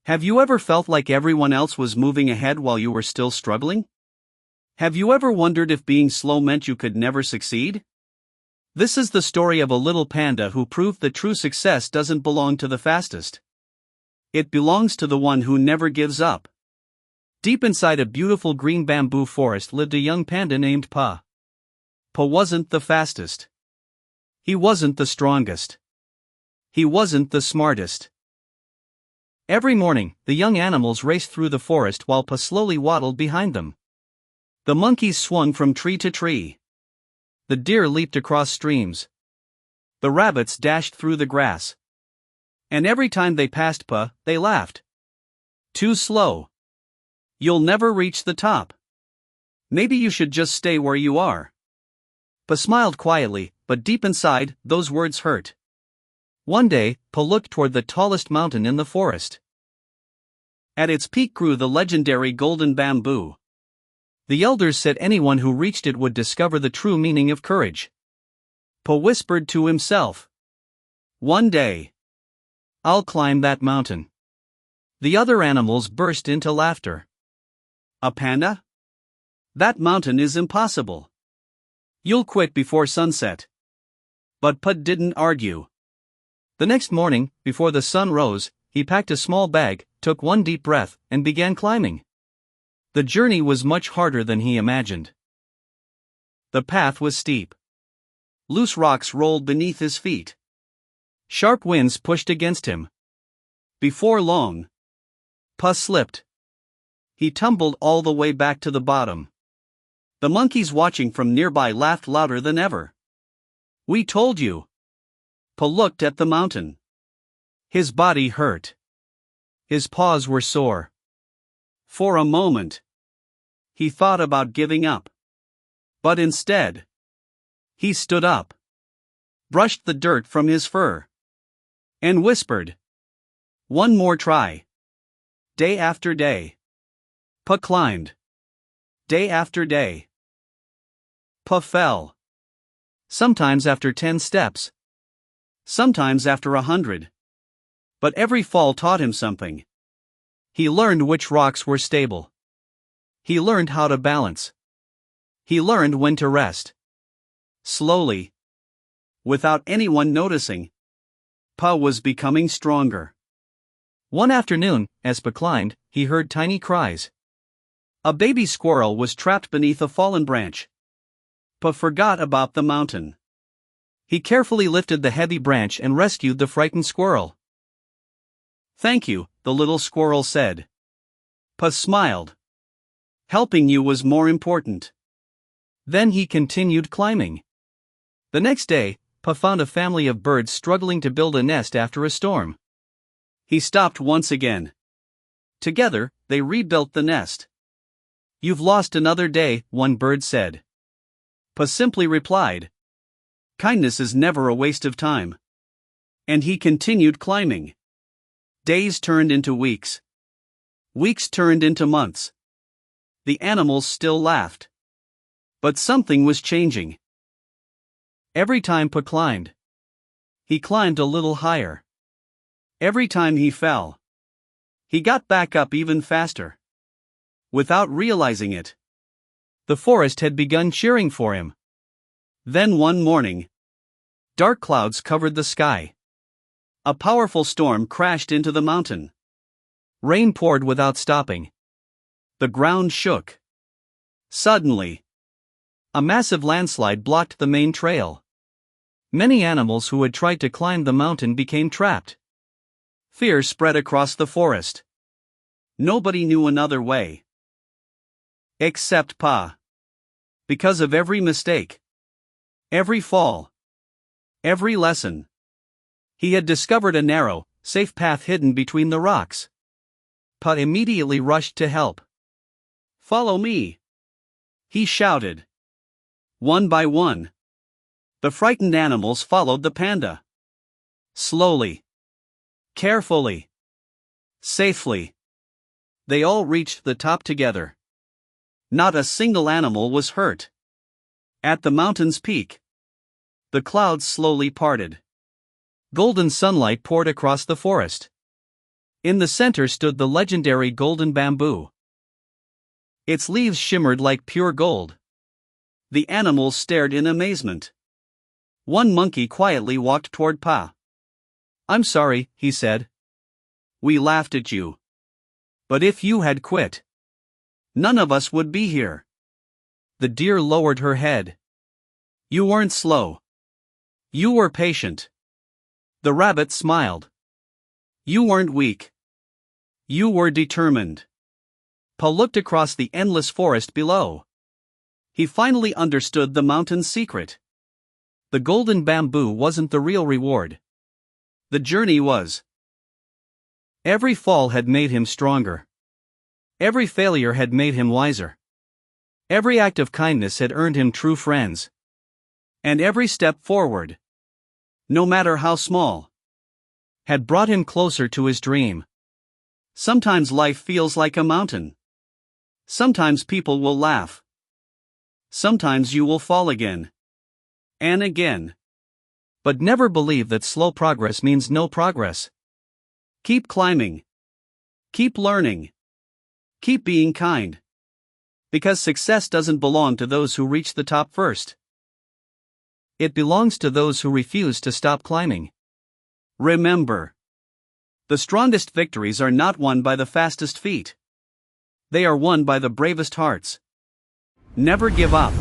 Have you ever felt like everyone else was moving ahead while you were still struggling? Have you ever wondered if being slow meant you could never succeed? This is the story of a little panda who proved that true success doesn't belong to the fastest. It belongs to the one who never gives up. Deep inside a beautiful green bamboo forest lived a young panda named Pa. Pa wasn't the fastest. He wasn't the strongest. He wasn't the smartest. Every morning, the young animals raced through the forest while Pa slowly waddled behind them. The monkeys swung from tree to tree. The deer leaped across streams. The rabbits dashed through the grass. And every time they passed Pa, they laughed. Too slow. You'll never reach the top. Maybe you should just stay where you are. Pa smiled quietly, but deep inside, those words hurt. One day, Pa looked toward the tallest mountain in the forest. At its peak grew the legendary golden bamboo. The elders said anyone who reached it would discover the true meaning of courage. Pa whispered to himself, "One day, I'll climb that mountain." The other animals burst into laughter. "A panda? That mountain is impossible. You'll quit before sunset." But Pa didn't argue. The next morning, before the sun rose, he packed a small bag, took one deep breath, and began climbing. The journey was much harder than he imagined. The path was steep. Loose rocks rolled beneath his feet. Sharp winds pushed against him. Before long, Pa slipped. He tumbled all the way back to the bottom. The monkeys watching from nearby laughed louder than ever. "We told you." Pa looked at the mountain. His body hurt. His paws were sore. For a moment, he thought about giving up. But instead, he stood up, brushed the dirt from his fur, and whispered, "One more try." Day after day, Pa climbed. Day after day, Pa fell. Sometimes after 10 steps. Sometimes after 100. But every fall taught him something. He learned which rocks were stable. He learned how to balance. He learned when to rest. Slowly, without anyone noticing, Pa was becoming stronger. One afternoon, as Pa climbed, he heard tiny cries. A baby squirrel was trapped beneath a fallen branch. Pa forgot about the mountain. He carefully lifted the heavy branch and rescued the frightened squirrel. "Thank you," the little squirrel said. Pa smiled. Helping you was more important. Then he continued climbing. The next day, Pa found a family of birds struggling to build a nest after a storm. He stopped once again. Together, they rebuilt the nest. "You've lost another day," one bird said. Pa simply replied, "Kindness is never a waste of time." And he continued climbing. Days turned into weeks. Weeks turned into months. The animals still laughed. But something was changing. Every time Pa climbed, he climbed a little higher. Every time he fell, he got back up even faster. Without realizing it, the forest had begun cheering for him. Then one morning, dark clouds covered the sky. A powerful storm crashed into the mountain. Rain poured without stopping. The ground shook. Suddenly, a massive landslide blocked the main trail. Many animals who had tried to climb the mountain became trapped. Fear spread across the forest. Nobody knew another way. Except Pa. Because of every mistake, every fall, every lesson, he had discovered a narrow, safe path hidden between the rocks. Pa immediately rushed to help. "Follow me," he shouted. One by one, the frightened animals followed the panda. Slowly, carefully, safely, they all reached the top together. Not a single animal was hurt. At the mountain's peak, the clouds slowly parted. Golden sunlight poured across the forest. In the center stood the legendary golden bamboo. Its leaves shimmered like pure gold. The animals stared in amazement. One monkey quietly walked toward Pa. "I'm sorry," he said. "We laughed at you. But if you had quit, none of us would be here." The deer lowered her head. "You weren't slow. You were patient." The rabbit smiled. "You weren't weak. You were determined." Pa looked across the endless forest below. He finally understood the mountain's secret. The golden bamboo wasn't the real reward. The journey was. Every fall had made him stronger. Every failure had made him wiser. Every act of kindness had earned him true friends. And every step forward, no matter how small, had brought him closer to his dream. Sometimes life feels like a mountain. Sometimes people will laugh. Sometimes you will fall again. And again. But never believe that slow progress means no progress. Keep climbing. Keep learning. Keep being kind. Because success doesn't belong to those who reach the top first. It belongs to those who refuse to stop climbing. Remember, the strongest victories are not won by the fastest feet. They are won by the bravest hearts. Never give up.